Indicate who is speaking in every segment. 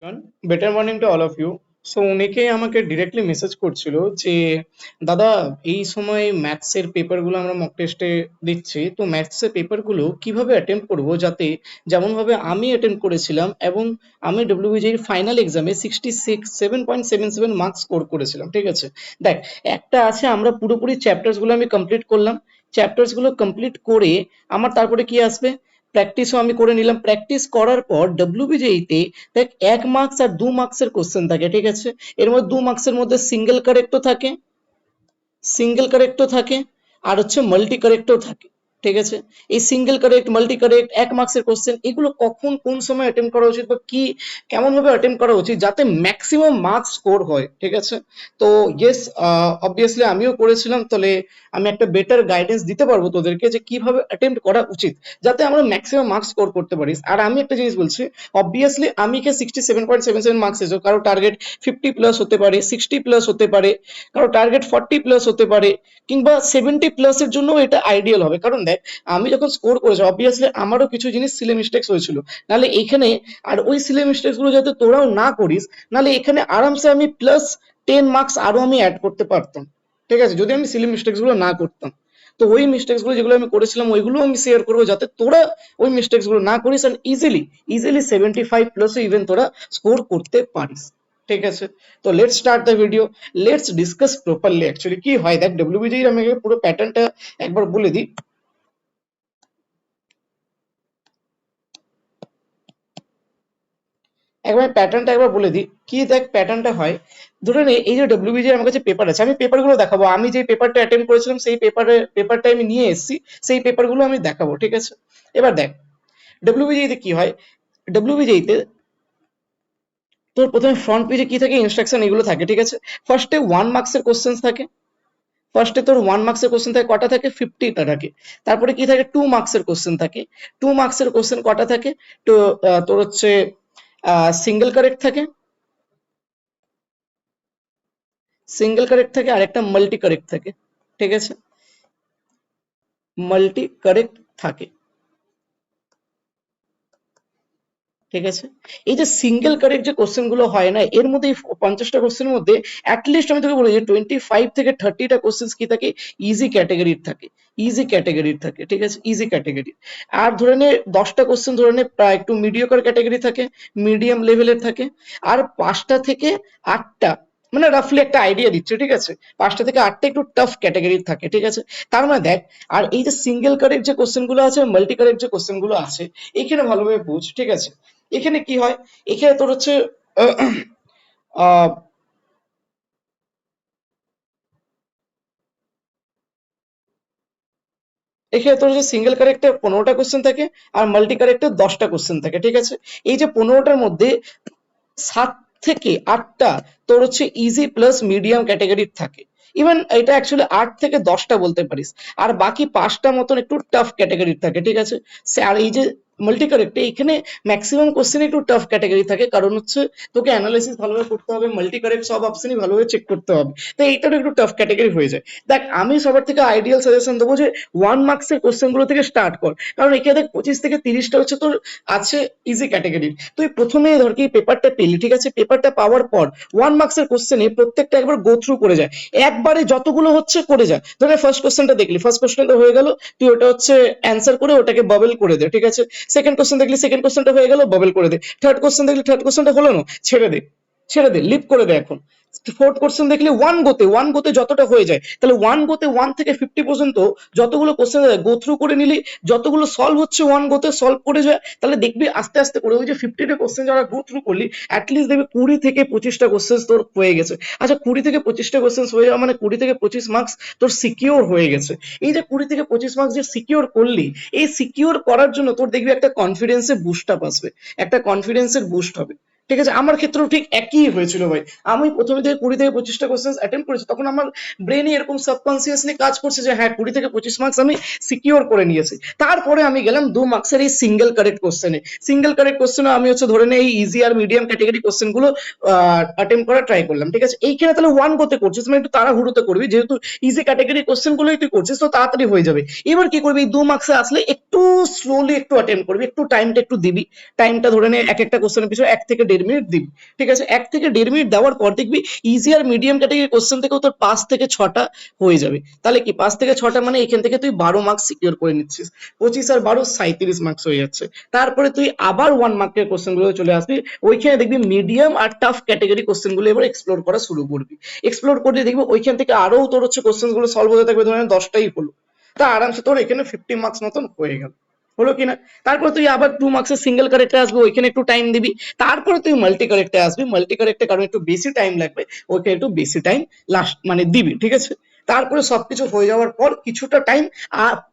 Speaker 1: Better morning to all of you. So অনেকেই আমাকে directly message করছিল যে দাদা, এই সময় ম্যাথসের পেপারগুলো আমরা মক টেস্টে দিচ্ছি, তো ম্যাথসের পেপারগুলো কিভাবে অ্যাটেম্প করব যাতে যেমনভাবে আমি অ্যাটেম্প করেছিলাম, এবং আমি ডব্লিউবিজির ফাইনাল এক্সামে 67.77 মার্কস স্কোর করেছিলাম। ঠিক আছে, দেখ, একটা আছে আমরা পুরোপুরি চ্যাপ্টার্সগুলো আমি কমপ্লিট করলাম, চ্যাপ্টার্সগুলো কমপ্লিট করে আমার তারপরে কি আসবে, প্র্যাকটিসও আমি করে নিলাম। প্র্যাকটিস করার পর ডব্লিউবিজিতে দেখ 1 মার্কস আর 2 মার্কসের কোশ্চেন থাকে। ঠিক আছে, এর মধ্যে 2 মার্কসের মধ্যে সিঙ্গেল কারেক্টও থাকে, আর হচ্ছে মাল্টি কারেক্টও থাকে। ঠিক আছে, এই সিঙ্গেল কারেক্ট, মাল্টি কারেক্ট, 1 মার্কসের কোশ্চেন, এগুলো কখন কোন সময় অ্যাটেম্প করা উচিত বা কি কেমন ভাবে অ্যাটেম্প করা উচিত যাতে ম্যাক্সিমাম মার্কস স্কোর হয়। ঠিক আছে, তো ইয়েস, অবভিয়াসলি আমিও করেছিলাম, তাহলে আমি একটা বেটার গাইডেন্স দিতে পারবো তোদেরকে যে কিভাবে অ্যাটেম্প করা উচিত যাতে আমরা ম্যাক্সিমাম মার্কস স্কোর করতে পারি। আর আমি একটা জিনিস বলছি, অবভিয়াসলি আমি কে 67.77 মার্কস এসেছে, কারো টার্গেট 50+ হতে পারে, 60+ হতে পারে, কারো টার্গেট 40+ হতে পারে, কিংবা 70+ এর জন্য এটা আইডিয়াল হবে। কারণ দেখ, আমি যখন স্কোর করেছি অবভিয়াসলি আমারও কিছু জিনিস সিলে মিস্টেক্স হয়েছিল, নাহলে এখানে, আর ওই সিলে মিস্টেক্স গুলো যাতে তোরাও না করিস, নাহলে এখানে আরামসে আমি +10 মার্কস আরো আমি অ্যাড করতে পারতাম। ঠিক আছে, যদি আমি সিলি মিস্টেক্স গুলো না করতাম। তো ওই মিস্টেক্স গুলো যেগুলো আমি করেছিলাম ওইগুলো আমি শেয়ার করবো যাতে তোরা ওই মিস্টেক্স গুলো না করিস, আর ইজিলি ইজিলি 75+ ইভেন তোরা স্কোর করতে পারিস। ঠিক আছে, তো let's start the video, let's discuss properly actually কি হয়। দেখ, ডব্লিউবিজি আমি পুরো প্যাটার্নটা একবার বলে দিই। একবার প্যাটার্নটা একবার বলে দিই কি। দেখ, প্যাটার্নটা হয়, ধরে নে এই যে ডব্লিউবিজি আমার কাছে পেপার আছে, আমি পেপারগুলো দেখাবো, আমি যে পেপারটা অ্যাটেম্প করেছিলাম সেই পেপারটা আমি নিয়ে এসেছি, সেই পেপারগুলো আমি দেখাবো। ঠিক আছে, এবার দেখ ডব্লিউবিজিতে কি হয়। ডব্লিউবিজিতে তোর প্রথমে ফ্রন্ট পেজে কি থাকে, ইনস্ট্রাকশন এগুলো থাকে। ঠিক আছে, ফার্স্টে 1 মার্কসের কোশ্চেন থাকে, ফার্স্টে তোর 1 মার্কসের কোশ্চেন থাকে, কটা থাকে, 50টা থাকে। তারপরে কি থাকে, 2 মার্কসের কোশ্চেন থাকে, 2 মার্কসের কোশ্চেন কটা থাকে, তো তোর হচ্ছে সিঙ্গেল কারেক্ট থাকে, আর একটা মাল্টি কারেক্ট থাকে। ঠিক আছে, মাল্টি কারেক্ট থাকে। ঠিক আছে, এই যে সিঙ্গেল কারেক্ট যে কোশ্চেন গুলো হয় না, এর মধ্যে 50টা কোশ্চেনের মধ্যে অ্যাটলিস্ট আমি তোকে বলি যে 25 থেকে 30টা কোশ্চেন কি থাকে, ইজি ক্যাটাগরির থাকে, ঠিক আছে, ইজি ক্যাটাগরি। আর ধরে নে 10টা কোশ্চেন ধরে নে প্রায় একটু মিডিওকার ক্যাটাগরি থাকে, মিডিয়াম লেভেলের থাকে, আর 5টা থেকে 8টা, মানে রাফলি একটা আইডিয়া দিচ্ছে। ঠিক আছে, 5টা থেকে 8টা একটু টাফ ক্যাটাগরির থাকে। ঠিক আছে, তার মানে দেখ, আর এই যে সিঙ্গেল কারেক্ট যে কোশ্চেন গুলো আছে, মাল্টি কারেক্ট যে কোশ্চেন গুলো আছে, এখানে ভালোভাবে বুঝ। ঠিক আছে, এখানে কি হয়, এখানে তোর হচ্ছে আহ, আহ, এখানে তোর যে সিঙ্গেল কারেক্টে 15টা কোশ্চেন থাকে, আর মাল্টি কারেক্টে 10টা কোশ্চেন থাকে। ঠিক আছে, এই যে 15টার মধ্যে 7 থেকে 8টা তোর হচ্ছে ইজি প্লাস মিডিয়াম ক্যাটাগরির থাকে। ইভেন এটা অ্যাকচুয়ালি 8 থেকে 10টা বলতে পারিস, আর বাকি 5টা মতন একটু টাফ ক্যাটাগরির থাকে। ঠিক আছে, আর এই যে মাল্টি কারেক্টে এখানে ম্যাক্সিমাম কোশ্চেন একটু টাফ ক্যাটাগরি থাকে, কারণ হচ্ছে তোকে অ্যানালাইসিস ভালোভাবে করতে হবে, মাল্টি কারেক্ট সব অপশনই ভালোভাবে চেক করতে হবে, তো এইটাও একটু টাফ ক্যাটাগরি হয়ে যায়। দেখ, আমি সবার থেকে আইডিয়াল সাজেশন দেবো যে 1 মার্কসের কোশ্চেন গুলো থেকে স্টার্ট কর, কারণ এখানে দেখ 25 থেকে 30টা হচ্ছে তোর আছে ইজি ক্যাটাগরির। তুই প্রথমে ধর কি পেপারটা পেলি, ঠিক আছে, পেপারটা পাওয়ার পর 1 মার্কসের কোশ্চেনে প্রত্যেকটা একবার গো থ্রু করে যায়, একবারে যতগুলো হচ্ছে করে যায়। ধরে ফার্স্ট কোশ্চেনটা দেখলি, ফার্স্ট কোশ্চেনটা হয়ে গেল, তুই ওটা হচ্ছে অ্যান্সার করে ওটাকে বাবল করে দে। ঠিক আছে, সেকেন্ড কোশ্চেন দেখলি, সেকেন্ড কোশ্চেনটা হয়ে গেল, বাবল করে দে। থার্ড কোশ্চেন দেখলি, থার্ড কোশ্চেনটা হলো না, ছেড়ে দে, লিপ করে দে এখন। ফোর্থ কোশ্চেন দেখলি, ওয়ান গোতে যতটা হয়ে যায়, তাহলে 1 থেকে 50 পর্যন্ত যতগুলো কোশ্চেন গো থ্রু করে নিলি, যতগুলো সলভ হচ্ছে 1 গোতে সলভ করে যায়, তাহলে দেখবি আস্তে আস্তে করে ওই যে 50টা কোশ্চেন যারা গো থ্রু করলি, অ্যাটলিস্ট দেখবি 20 থেকে 25টা কোশ্চেন তোর হয়ে গেছে। আচ্ছা, 20 থেকে 25টা কোশ্চেন হয়ে যাওয়া মানে 20 থেকে 25 মার্কস তোর সিকিওর হয়ে গেছে। এই যে 20 থেকে 25 মার্কস যে সিকিওর করলি, এই সিকিওর করার জন্য তোর দেখবি একটা কনফিডেন্সের বুস্ট আপ আসবে, একটা কনফিডেন্সের বুস্ট হবে। ঠিক আছে, আমার ক্ষেত্রেও ঠিক একই হয়েছিল ভাই। আমি প্রথমে থেকে 20 থেকে 25টা কোশ্চেন অ্যাটেম্প করেছি, তখন আমার ব্রেনে এরকম সাবকনসিয়াসলি কাজ করছে যে হ্যাঁ, 20 থেকে 25 মার্কস আমি সিকিওর করে নিয়েছি। তারপরে আমি গেলাম 2 মার্কসের এই সিঙ্গেল কারেক্ট কোশ্চেনে। সিঙ্গেল কারেক্ট কোশ্চেনে আমি হচ্ছে ধরে নেই এই ইজি আর মিডিয়াম ক্যাটাগরি কোশ্চেন গুলো অ্যাটেম্প করা ট্রাই করলাম। ঠিক আছে, এইখানে তাহলে 1 গোতে করছিস মানে একটু তাড়াহুড়োতে করবি, যেহেতু ইজি ক্যাটাগরি কোশ্চেন গুলোই তুই করছিস, তো তাড়াতাড়ি হয়ে যাবে। এবার কি করবি, 2 মার্কসে আসলে একটু স্লোলি একটু অ্যাটেম্প করবি, একটু টাইমটা একটু দিবি। টাইমটা ধরে নে এক একটা কোশ্চেনের পিছনে 1 থেকে 1.5 মিনিট দিবি, ঠিক আছে? 1 থেকে 1.5 মিনিট দেওয়ার পর দেখবি ইজি আর মিডিয়াম ক্যাটাগরি কোশ্চেন থেকেও তোর 5 থেকে 6টা হয়ে যাবে। তাহলে কি 5 থেকে 6টা মানে এখান থেকে তুই 12 মার্কস সিকিউর করে নিচ্ছিস, 25 আর 12 37 মার্কস হয়ে যাচ্ছে। তারপরে তুই আবার 1 মার্কের কোশ্চেন গুলো চলে আসবি, ওইখানে দেখবি মিডিয়াম আর টাফ ক্যাটাগরি কোশ্চেন গুলো এবার এক্সপ্লোর করা শুরু করবি। এক্সপ্লোর করলে দেখবি ওইখান থেকে আরো তোর হচ্ছে কোশ্চেন গুলো সলভ হতে থাকবে, ধরেন 10টাই হলো, তা আরামসে তোর এখানে 50 মার্কস মতন হয়ে গেল, হলো কিনা? তারপর তুই আবার 2 মার্কসের সিঙ্গেল কারেক্টে আসবে, ওইখানে একটু টাইম দিবি। তারপরে তুই মাল্টি কারেক্টে আসবি, মাল্টি কারেক্টে কারণ একটু বেশি টাইম লাগবে, ওইখানে একটু বেশি টাইম লাস্ট মানে দিবি, ঠিক আছে? তারপরে সবকিছু হয়ে যাওয়ার পর কিছুটা টাইম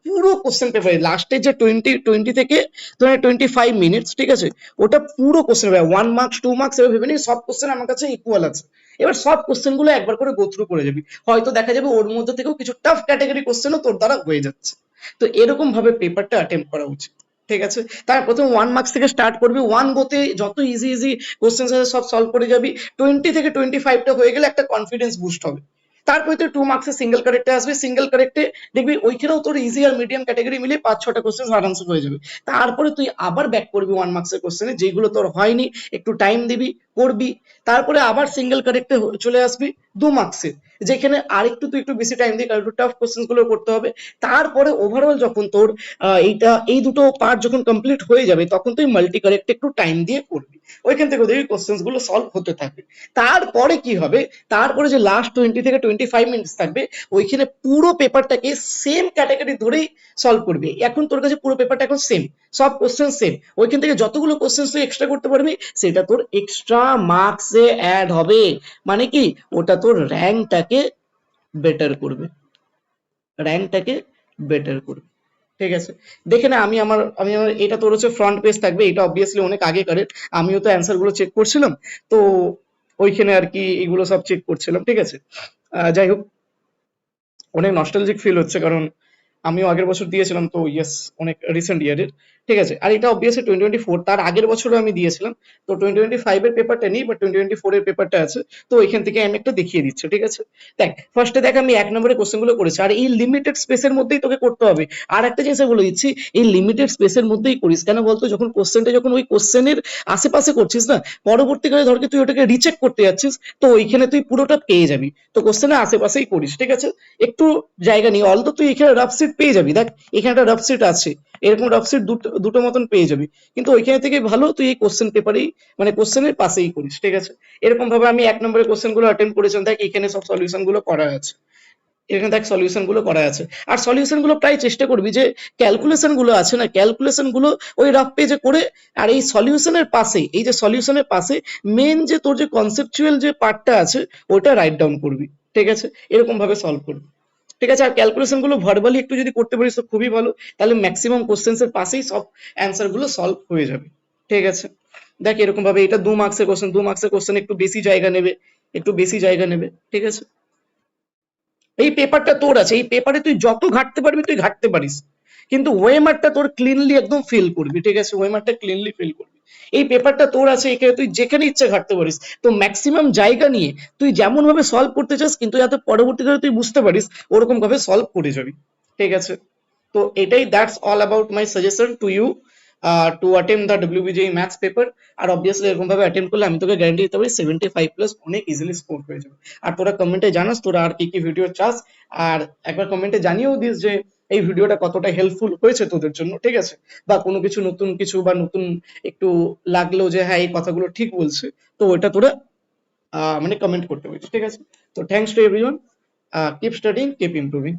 Speaker 1: পুরো কোশ্চেন পেপারে লাস্টে যে 20 থেকে ধরে 25 মিনিটস, ঠিক আছে, ওটা পুরো কোশ্চেন পেপার 1 মার্কস 2 মার্কস এবার ভেবে নিই সব কোশ্চেন আমার কাছে ইকুয়াল আছে। এবার সব কোশ্চেন গুলো একবার করে গো থ্রু করে যাবি, হয়তো দেখা যাবে ওর মধ্যে থেকেও কিছু টাফ ক্যাটাগরি কোশ্চেনও তোর দ্বারা হয়ে যাচ্ছে। তো এরকম ভাবে পেপারটা অ্যাটেম্প করা উচিত, ঠিক আছে? তার প্রথম 1 মার্কস থেকে স্টার্ট করবি, 1 গোতে যত ইজি ইজি কোশ্চেন আছে সব সলভ করে যাবি, 20 থেকে 25টা হয়ে গেলে একটা কনফিডেন্স বুস্ট হবে। তারপরে তুই 2 মার্কসের সিঙ্গেল কারেক্টে আসবি, সিঙ্গেল কারেক্টে দেখবি ওইখানেও তোর ইজি আর মিডিয়াম ক্যাটাগরি মিলে 5-6টা কোশ্চেন আরামসে হয়ে যাবে। তারপরে তুই আবার ব্যাক করবি 1 মার্কসের কোশ্চেনে, যেগুলো তোর হয়নি একটু টাইম দিবি, করবি। তারপরে আবার সিঙ্গেল কারেক্টে চলে আসবি 2 মার্কসের, যেখানে আরেকটু তুই একটু বেশি টাইম দিই কারণ একটু টাফ কোশ্চেন গুলো করতে হবে। তারপরে ওভারঅল যখন তোর এই দুটো পার্ট যখন কমপ্লিট হয়ে যাবে তখন তুই মাল্টি কারেক্টে একটু টাইম দিয়ে করবি, ওইখান থেকে দেখবি কোশ্চেন গুলো সলভ হতে থাকবে। তারপরে কি হবে, তারপরে যে লাস্ট 20 থেকে 25 মিনিটস থাকবে ওইখানে পুরো পেপারটাকে সেম ক্যাটাগরি ধরেই সলভ করবি। এখন তোর কাছে পুরো পেপারটা এখন সেম, সব কোশ্চেন সেম, ওইখান থেকে যতগুলো কোশ্চেন তুই এক্সট্রা করতে পারবি সেটা তোর এক্সট্রা মার্কসে অ্যাড হবে। মানে কি, ওটা তোর র্যাঙ্কটাকে বেটার করবে, র্যাঙ্কটাকে বেটার করবে, ঠিক আছে? দেখে না, আমি আমার এটা তোর হচ্ছে ফ্রন্ট পেজ থাকবে, এটা অবভিয়াসলি অনেক আগেকারের, আমিও তো অ্যান্সার গুলো চেক করছিলাম, তো ওইখানে আর কি এগুলো সব চেক করছিলাম, ঠিক আছে? যাই হোক, অনেক নস্টালজিক ফিল হচ্ছে কারণ আমিও আগের বছর দিয়েছিলাম, তো ইয়েস অনেক রিসেন্ট ইয়ারের, ঠিক আছে? আর এটা অবভিয়াসলি 2024, তার আগের বছরও আমি দিয়েছিলাম। তো 2025 এর পেপারটা নেই, বাট 2024 এর পেপারটা আছে, তো এখান থেকে আমি একটা দেখিয়ে দিচ্ছি, ঠিক আছে? দেখ, ফার্স্টে দেখ আমি 1 নম্বরে কোশ্চেন গুলো করেছি, আর এই লিমিটেড স্পেসের মধ্যেই তোকে করতে হবে। আর একটা জিনিস বলে দিচ্ছি, এই লিমিটেড স্পেসের মধ্যেই করিস, কেন বলতো? যখন কোশ্চেনটা যখন ওই কোশ্চেনের আশেপাশে করছিস না, পরবর্তীকালে ধর কি তুই ওটাকে রিচেক করতে যাচ্ছিস, তো ওইখানে তুই পুরোটা পেয়ে যাবি। তো কোশ্চেনের আশেপাশেই করিস, ঠিক আছে? একটু জায়গা নিয়ে, অলতো তুই এখানে রাফ সিট পেয়ে যাবি, দেখ এখানে একটা রাফ সিট আছে, এরকম রাফ সিট দুটো দুটো মতন পেয়ে যাবি, কিন্তু ওইখানে থেকে ভালো তুই এই কোশ্চেন পেপারেই মানে কোশ্চেনের পাশেই করিস, ঠিক আছে? এরকম ভাবে আমি 1 নম্বরের কোশ্চেন গুলো অ্যাটেন্ড করেছিলাম, দেখ এখানে সব সলিউশন গুলো করা আছে, এখানে দেখ সলিউশন গুলো করা আছে। আর সলিউশন গুলো প্রায় চেষ্টা করবি যে ক্যালকুলেশন গুলো আছে না, ক্যালকুলেশন গুলো ওই রাফ পেজে করে, আর এই সলিউশনের পাশে, এই যে সলিউশনের পাশে মেন যে তোর যে কনসেপচুয়াল যে পার্টটা আছে ওটা রাইট ডাউন করবি, ঠিক আছে? এরকম ভাবে সলভ করবি, ঠিক আছে? আর ক্যালকুলেশন গুলো ভার্বালি একটু যদি করতে পারিস তো খুবই ভালো, তাহলে ম্যাক্সিমাম কোশ্চেন্স এর পাশেই সব অ্যান্সার গুলো সলভ হয়ে যাবে, ঠিক আছে? দেখ এরকম ভাবে এটা 2 মার্কসের কোশ্চেন, 2 মার্কসের কোশ্চেন একটু বেশি জায়গা নেবে, একটু বেশি জায়গা নেবে, ঠিক আছে? এই পেপারটা তোর আছে, এই পেপারে তুই যত ঘাটতে পারবি তুই ঘাটতে পারিস, কিন্তু ওয়েমারটা তোর ক্লিনলি একদম ফিল করবি, ঠিক আছে? ওয়েমারটা ক্লিনলি ফিল করবি। এই পেপারটা তোর আছে, এখানে তুই যেখানে ইচ্ছে ঘাটতে পারিস, তো ম্যাক্সিমাম জায়গা নিয়ে তুই যেমন ভাবে সলভ করতে চাস, কিন্তু যাতে পরবর্তীকালে তুই বুঝতে পারিস ওরকম ভাবে সলভ করে যাবি, ঠিক আছে? তো এটাই, that's all about my suggestion to you to attempt the WBJE maths paper. আর অবভিয়াসলি এরকম ভাবে অ্যাটেম্প করলে আমি তোকে গ্যারান্টি দিতে পারি 75 প্লাস অনেক ইজিলি স্কোর হয়ে যাবে। আর তোরা কমেন্টে জানাস তোরা আর কি কি ভিডিও চাস, আর একবার কমেন্টে জানিয়েও দিস যে এই ভিডিওটা কতটা হেল্পফুল হয়েছে তোদের জন্য, ঠিক আছে? বা কোনো কিছু নতুন কিছু বা নতুন একটু লাগলো যে হ্যাঁ এই কথাগুলো ঠিক বলছে, তো ওটা তোরা মানে কমেন্ট করতে পারিস, ঠিক আছে? তো thanks to everyone, keep studying, keep improving.